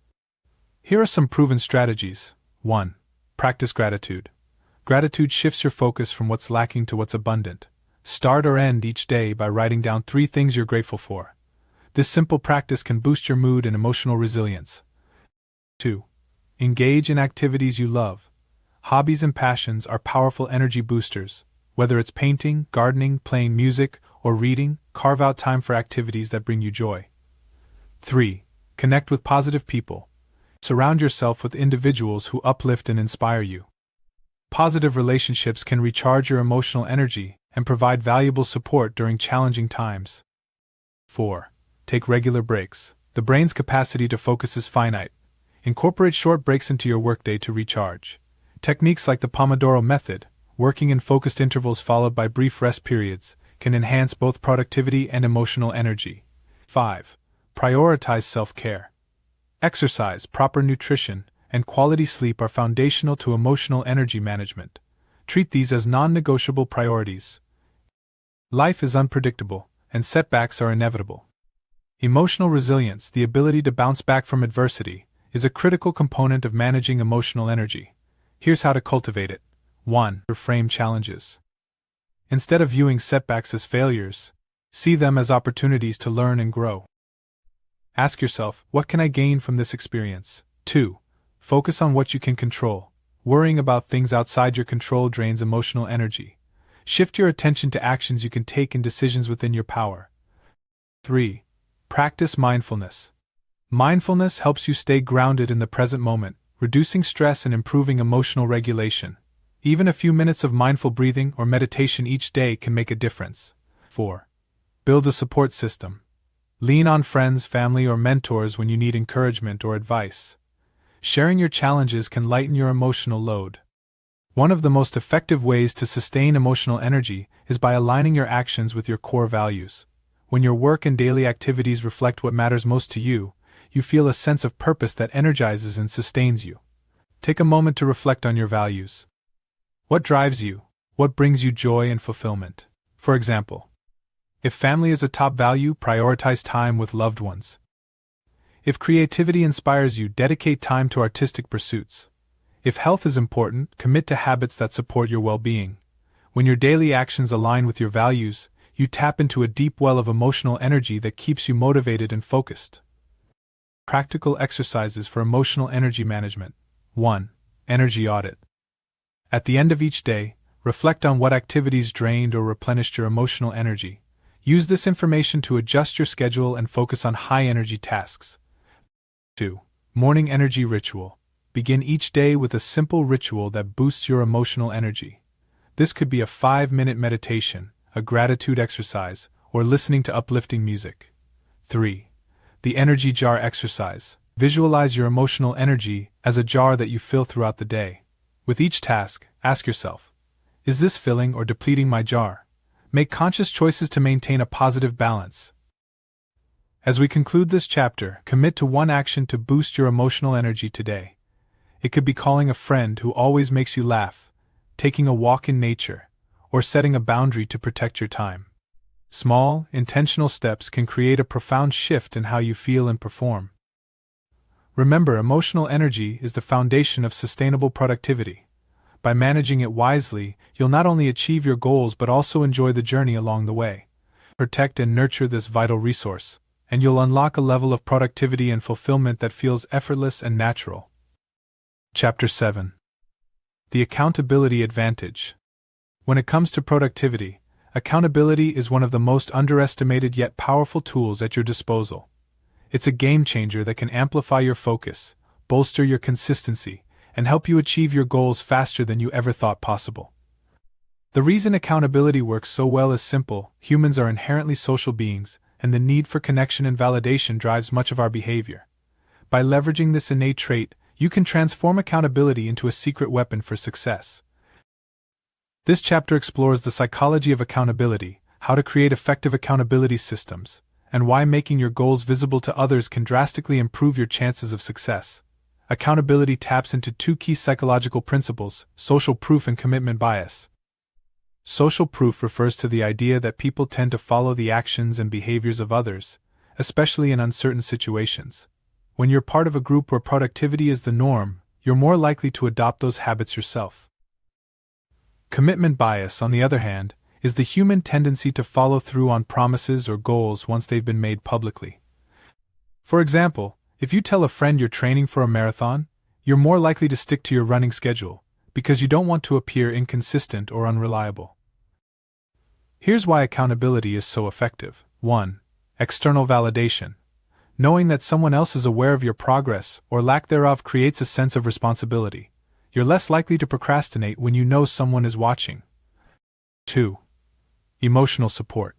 Here are some proven strategies. 1. Practice gratitude. Gratitude shifts your focus from what's lacking to what's abundant. Start or end each day by writing down 3 things you're grateful for. This simple practice can boost your mood and emotional resilience. 2. Engage in activities you love. Hobbies and passions are powerful energy boosters. Whether it's painting, gardening, playing music, or reading, carve out time for activities that bring you joy. 3. Connect with positive people. Surround yourself with individuals who uplift and inspire you. Positive relationships can recharge your emotional energy and provide valuable support during challenging times. 4. Take regular breaks. The brain's capacity to focus is finite. Incorporate short breaks into your workday to recharge. Techniques like the Pomodoro method, working in focused intervals followed by brief rest periods, can enhance both productivity and emotional energy. 5. Prioritize self-care. Exercise, proper nutrition, and quality sleep are foundational to emotional energy management. Treat these as non-negotiable priorities. Life is unpredictable, and setbacks are inevitable. Emotional resilience, the ability to bounce back from adversity, is a critical component of managing emotional energy. Here's how to cultivate it. 1. Reframe challenges. Instead of viewing setbacks as failures, see them as opportunities to learn and grow. Ask yourself, what can I gain from this experience? 2. Focus on what you can control. Worrying about things outside your control drains emotional energy. Shift your attention to actions you can take and decisions within your power. 3. Practice mindfulness. Mindfulness helps you stay grounded in the present moment, reducing stress and improving emotional regulation. Even a few minutes of mindful breathing or meditation each day can make a difference. 4. Build a support system. Lean on friends, family, or mentors when you need encouragement or advice. Sharing your challenges can lighten your emotional load. One of the most effective ways to sustain emotional energy is by aligning your actions with your core values. When your work and daily activities reflect what matters most to you, you feel a sense of purpose that energizes and sustains you. Take a moment to reflect on your values. What drives you? What brings you joy and fulfillment? For example, if family is a top value, prioritize time with loved ones. If creativity inspires you, dedicate time to artistic pursuits. If health is important, commit to habits that support your well-being. When your daily actions align with your values, you tap into a deep well of emotional energy that keeps you motivated and focused. Practical exercises for emotional energy management. 1. Energy audit. At the end of each day, reflect on what activities drained or replenished your emotional energy. Use this information to adjust your schedule and focus on high-energy tasks. 2. Morning energy ritual. Begin each day with a simple ritual that boosts your emotional energy. This could be a 5-minute meditation, a gratitude exercise, or listening to uplifting music. 3. The energy jar exercise. Visualize your emotional energy as a jar that you fill throughout the day. With each task, ask yourself, is this filling or depleting my jar? Make conscious choices to maintain a positive balance. As we conclude this chapter, commit to one action to boost your emotional energy today. It could be calling a friend who always makes you laugh, taking a walk in nature, or setting a boundary to protect your time. Small, intentional steps can create a profound shift in how you feel and perform. Remember, emotional energy is the foundation of sustainable productivity. By managing it wisely, you'll not only achieve your goals but also enjoy the journey along the way. Protect and nurture this vital resource, and you'll unlock a level of productivity and fulfillment that feels effortless and natural. Chapter 7. The Accountability Advantage. When it comes to productivity, accountability is one of the most underestimated yet powerful tools at your disposal. It's a game changer that can amplify your focus, bolster your consistency, and help you achieve your goals faster than you ever thought possible. The reason accountability works so well is simple: humans are inherently social beings, and the need for connection and validation drives much of our behavior. By leveraging this innate trait, you can transform accountability into a secret weapon for success. This chapter explores the psychology of accountability, how to create effective accountability systems, and why making your goals visible to others can drastically improve your chances of success. Accountability taps into two key psychological principles: social proof and commitment bias. Social proof refers to the idea that people tend to follow the actions and behaviors of others, especially in uncertain situations. When you're part of a group where productivity is the norm, you're more likely to adopt those habits yourself. Commitment bias, on the other hand, is the human tendency to follow through on promises or goals once they've been made publicly. For example, if you tell a friend you're training for a marathon, you're more likely to stick to your running schedule, because you don't want to appear inconsistent or unreliable. Here's why accountability is so effective. 1. External validation. Knowing that someone else is aware of your progress or lack thereof creates a sense of responsibility. You're less likely to procrastinate when you know someone is watching. 2. Emotional support.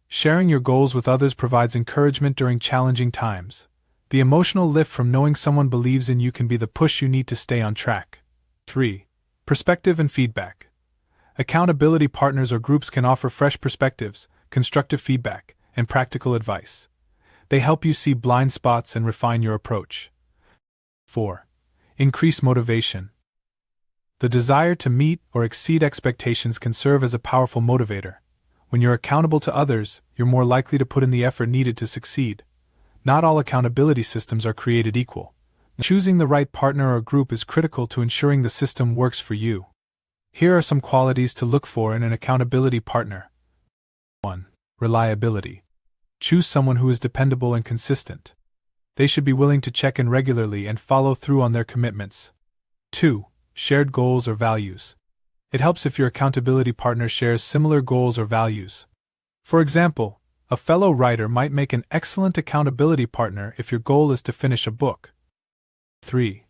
Sharing your goals with others provides encouragement during challenging times. The emotional lift from knowing someone believes in you can be the push you need to stay on track. 3. Perspective and feedback. Accountability partners or groups can offer fresh perspectives, constructive feedback, and practical advice. They help you see blind spots and refine your approach. 4. Increase motivation. The desire to meet or exceed expectations can serve as a powerful motivator. When you're accountable to others, you're more likely to put in the effort needed to succeed. Not all accountability systems are created equal. Choosing the right partner or group is critical to ensuring the system works for you. Here are some qualities to look for in an accountability partner. 1. Reliability. Choose someone who is dependable and consistent. They should be willing to check in regularly and follow through on their commitments. 2. Shared goals or values. It helps if your accountability partner shares similar goals or values. For example, a fellow writer might make an excellent accountability partner if your goal is to finish a book. 3.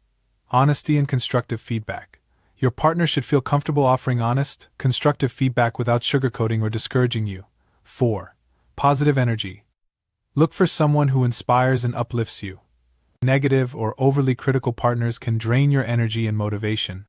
Honesty and constructive feedback. Your partner should feel comfortable offering honest, constructive feedback without sugarcoating or discouraging you. 4. Positive energy. Look for someone who inspires and uplifts you. Negative or overly critical partners can drain your energy and motivation.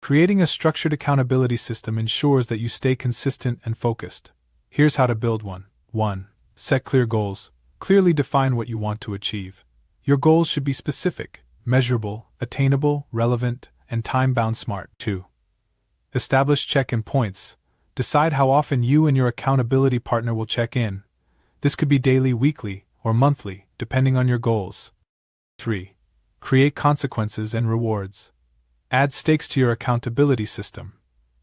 Creating a structured accountability system ensures that you stay consistent and focused. Here's how to build one. 1. Set clear goals. Clearly define what you want to achieve. Your goals should be specific, measurable, attainable, relevant, and time-bound. Smart. 2. Establish check-in points. Decide how often you and your accountability partner will check in. This could be daily, weekly, or monthly, depending on your goals. 3. Create consequences and rewards. Add stakes to your accountability system.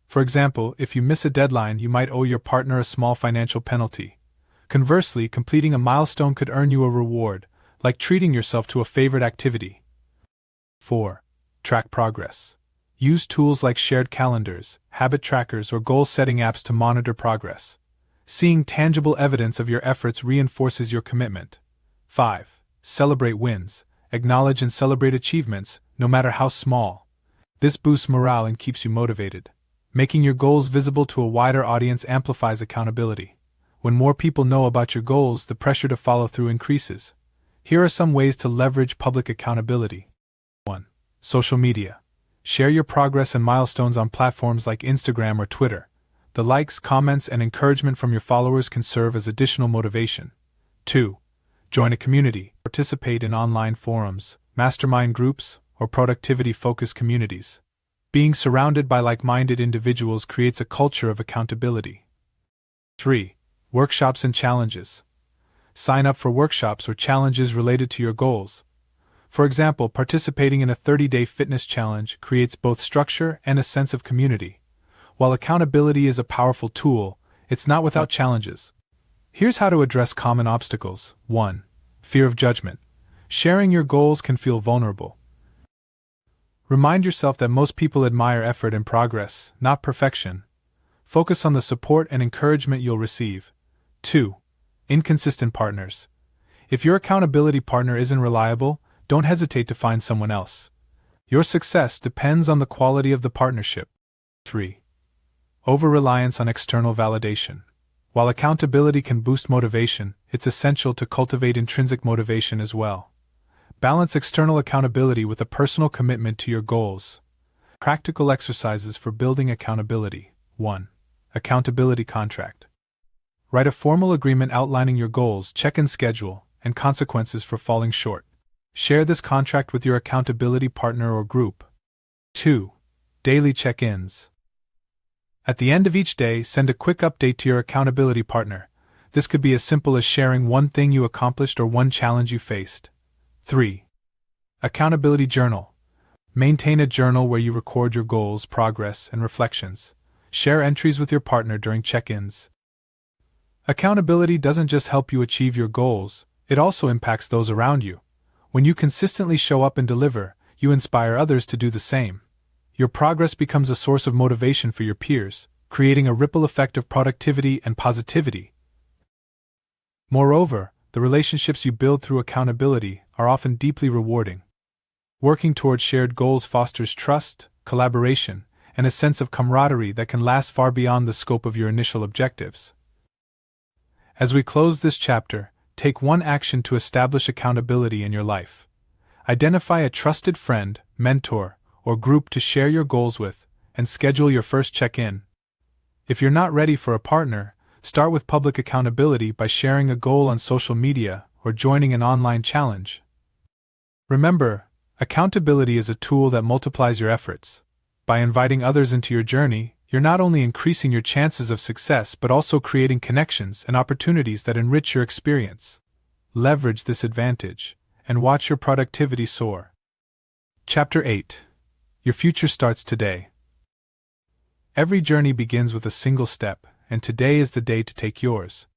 For example, if you miss a deadline, you might owe your partner a small financial penalty. Conversely, completing a milestone could earn you a reward, like treating yourself to a favorite activity. 4. Track progress. Use tools like shared calendars, habit trackers, or goal-setting apps to monitor progress. Seeing tangible evidence of your efforts reinforces your commitment. 5. Celebrate wins. Acknowledge and celebrate achievements, no matter how small. This boosts morale and keeps you motivated. Making your goals visible to a wider audience amplifies accountability. When more people know about your goals, the pressure to follow through increases. Here are some ways to leverage public accountability. 1. Social media. Share your progress and milestones on platforms like Instagram or Twitter. The likes, comments, and encouragement from your followers can serve as additional motivation. 2. Join a community. Participate in online forums, mastermind groups, or productivity-focused communities. Being surrounded by like-minded individuals creates a culture of accountability. 3. Workshops and challenges. Sign up for workshops or challenges related to your goals. For example, participating in a 30-day fitness challenge creates both structure and a sense of community. While accountability is a powerful tool, it's not without challenges. Here's how to address common obstacles. 1. Fear of judgment. Sharing your goals can feel vulnerable. Remind yourself that most people admire effort and progress, not perfection. Focus on the support and encouragement you'll receive. 2. Inconsistent partners. If your accountability partner isn't reliable, don't hesitate to find someone else. Your success depends on the quality of the partnership. 3. Over-reliance on external validation. While accountability can boost motivation, it's essential to cultivate intrinsic motivation as well. Balance external accountability with a personal commitment to your goals. Practical exercises for building accountability. 1. Accountability contract. Write a formal agreement outlining your goals, check-in schedule, and consequences for falling short. Share this contract with your accountability partner or group. 2. Daily check-ins. At the end of each day, send a quick update to your accountability partner. This could be as simple as sharing one thing you accomplished or one challenge you faced. 3. Accountability journal. Maintain a journal where you record your goals, progress, and reflections. Share entries with your partner during check-ins. Accountability doesn't just help you achieve your goals, it also impacts those around you. When you consistently show up and deliver, you inspire others to do the same. Your progress becomes a source of motivation for your peers, creating a ripple effect of productivity and positivity. Moreover, the relationships you build through accountability are often deeply rewarding. Working towards shared goals fosters trust, collaboration, and a sense of camaraderie that can last far beyond the scope of your initial objectives. As we close this chapter, take one action to establish accountability in your life. Identify a trusted friend, mentor, or group to share your goals with, and schedule your first check-in. If you're not ready for a partner, start with public accountability by sharing a goal on social media or joining an online challenge. Remember, accountability is a tool that multiplies your efforts. By inviting others into your journey, you're not only increasing your chances of success but also creating connections and opportunities that enrich your experience. Leverage this advantage, and watch your productivity soar. Chapter 8. Your future starts today. Every journey begins with a single step, and today is the day to take yours.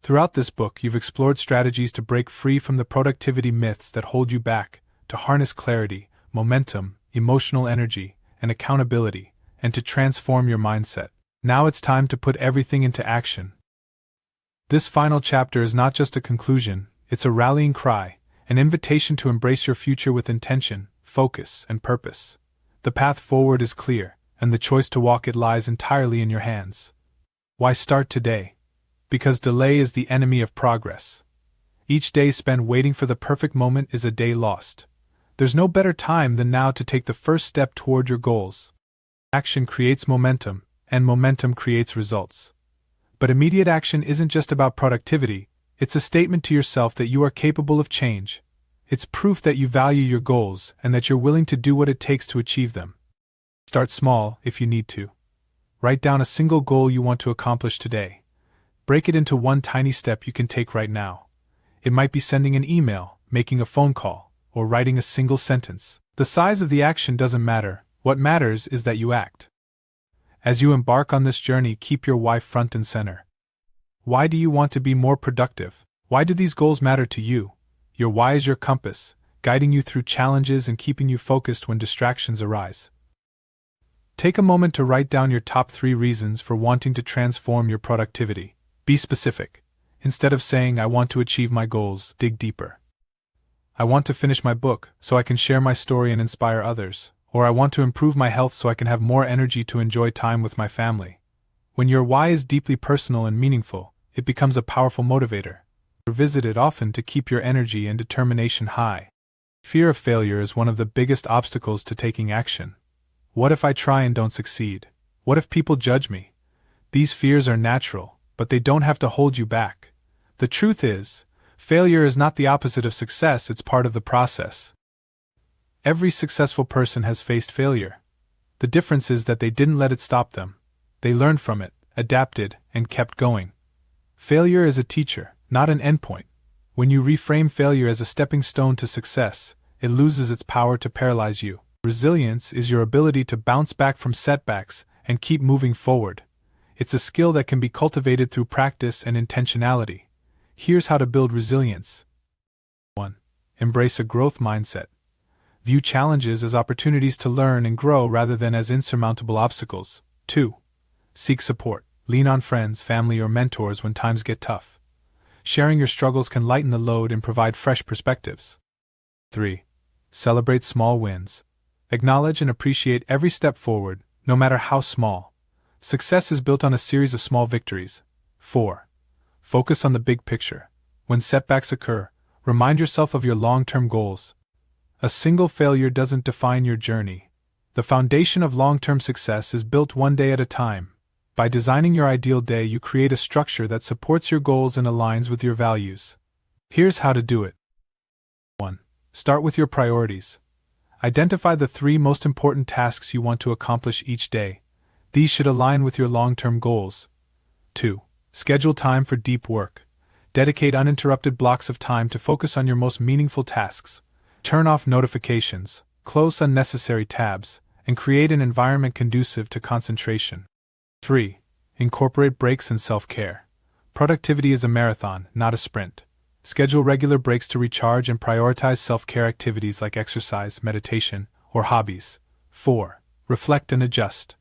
Throughout this book, you've explored strategies to break free from the productivity myths that hold you back, to harness clarity, momentum, emotional energy, and accountability, and to transform your mindset. Now it's time to put everything into action. This final chapter is not just a conclusion, it's a rallying cry, an invitation to embrace your future with intention, focus, and purpose. The path forward is clear, and the choice to walk it lies entirely in your hands. Why start today? Because delay is the enemy of progress. Each day spent waiting for the perfect moment is a day lost. There's no better time than now to take the first step toward your goals. Action creates momentum, and momentum creates results. But immediate action isn't just about productivity, it's a statement to yourself that you are capable of change. It's proof that you value your goals and that you're willing to do what it takes to achieve them. Start small if you need to. Write down a single goal you want to accomplish today. Break it into one tiny step you can take right now. It might be sending an email, making a phone call, or writing a single sentence. The size of the action doesn't matter, what matters is that you act. As you embark on this journey, keep your why front and center. Why do you want to be more productive? Why do these goals matter to you? Your why is your compass, guiding you through challenges and keeping you focused when distractions arise. Take a moment to write down your top 3 reasons for wanting to transform your productivity. Be specific. Instead of saying, I want to achieve my goals, dig deeper. I want to finish my book so I can share my story and inspire others, or I want to improve my health so I can have more energy to enjoy time with my family. When your why is deeply personal and meaningful, it becomes a powerful motivator. Revisit it often to keep your energy and determination high. Fear of failure is one of the biggest obstacles to taking action. What if I try and don't succeed? What if people judge me? These fears are natural, but they don't have to hold you back. The truth is, failure is not the opposite of success, it's part of the process. Every successful person has faced failure. The difference is that they didn't let it stop them. They learned from it, adapted, and kept going. Failure is a teacher, not an endpoint. When you reframe failure as a stepping stone to success, it loses its power to paralyze you. Resilience is your ability to bounce back from setbacks and keep moving forward. It's a skill that can be cultivated through practice and intentionality. Here's how to build resilience. 1. Embrace a growth mindset. View challenges as opportunities to learn and grow rather than as insurmountable obstacles. 2. Seek support. Lean on friends, family, or mentors when times get tough. Sharing your struggles can lighten the load and provide fresh perspectives. 3. Celebrate small wins. Acknowledge and appreciate every step forward, no matter how small. Success is built on a series of small victories. 4. Focus on the big picture. When setbacks occur, remind yourself of your long-term goals. A single failure doesn't define your journey. The foundation of long-term success is built one day at a time. By designing your ideal day, you create a structure that supports your goals and aligns with your values. Here's how to do it. 1. Start with your priorities. Identify the 3 most important tasks you want to accomplish each day. These should align with your long-term goals. 2. Schedule time for deep work. Dedicate uninterrupted blocks of time to focus on your most meaningful tasks. Turn off notifications, close unnecessary tabs, and create an environment conducive to concentration. 3. Incorporate breaks and self-care. Productivity is a marathon, not a sprint. Schedule regular breaks to recharge and prioritize self-care activities like exercise, meditation, or hobbies. 4. Reflect and adjust.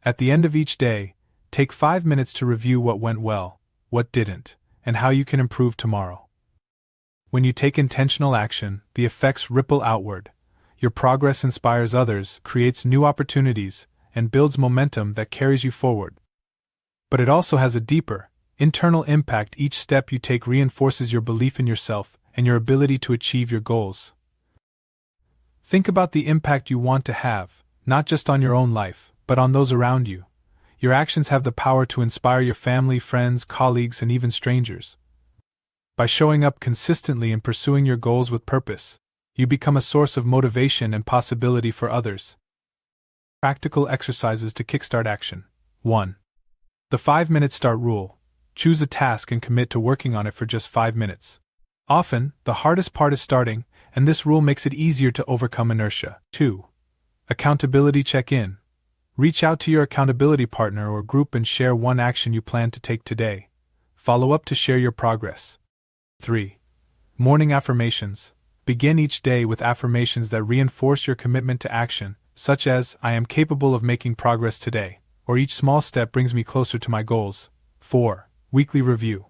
At the end of each day, take 5 minutes to review what went well, what didn't, and how you can improve tomorrow. When you take intentional action, the effects ripple outward. Your progress inspires others, creates new opportunities, and builds momentum that carries you forward. But it also has a deeper, internal impact. Each step you take reinforces your belief in yourself and your ability to achieve your goals. Think about the impact you want to have, not just on your own life, but on those around you. Your actions have the power to inspire your family, friends, colleagues, and even strangers. By showing up consistently and pursuing your goals with purpose, you become a source of motivation and possibility for others. Practical exercises to kickstart action. 1. The 5-minute start rule. Choose a task and commit to working on it for just 5 minutes. Often, the hardest part is starting, and this rule makes it easier to overcome inertia. 2. Accountability check-in. Reach out to your accountability partner or group and share one action you plan to take today. Follow up to share your progress. 3. Morning affirmations. Begin each day with affirmations that reinforce your commitment to action, such as, I am capable of making progress today, or each small step brings me closer to my goals. 4. Weekly review.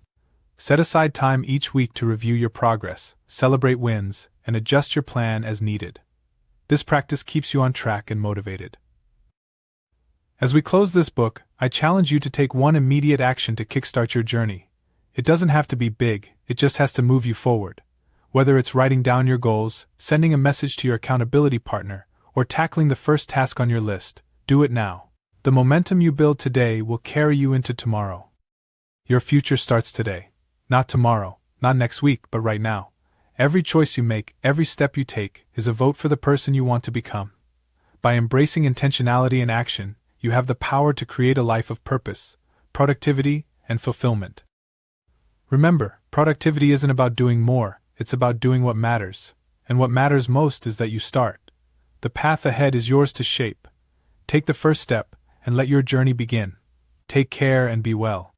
Set aside time each week to review your progress, celebrate wins, and adjust your plan as needed. This practice keeps you on track and motivated. As we close this book, I challenge you to take one immediate action to kickstart your journey. It doesn't have to be big, it just has to move you forward. Whether it's writing down your goals, sending a message to your accountability partner, or tackling the first task on your list, do it now. The momentum you build today will carry you into tomorrow. Your future starts today. Not tomorrow, not next week, but right now. Every choice you make, every step you take, is a vote for the person you want to become. By embracing intentionality and action, you have the power to create a life of purpose, productivity, and fulfillment. Remember, productivity isn't about doing more, it's about doing what matters, and what matters most is that you start. The path ahead is yours to shape. Take the first step, and let your journey begin. Take care and be well.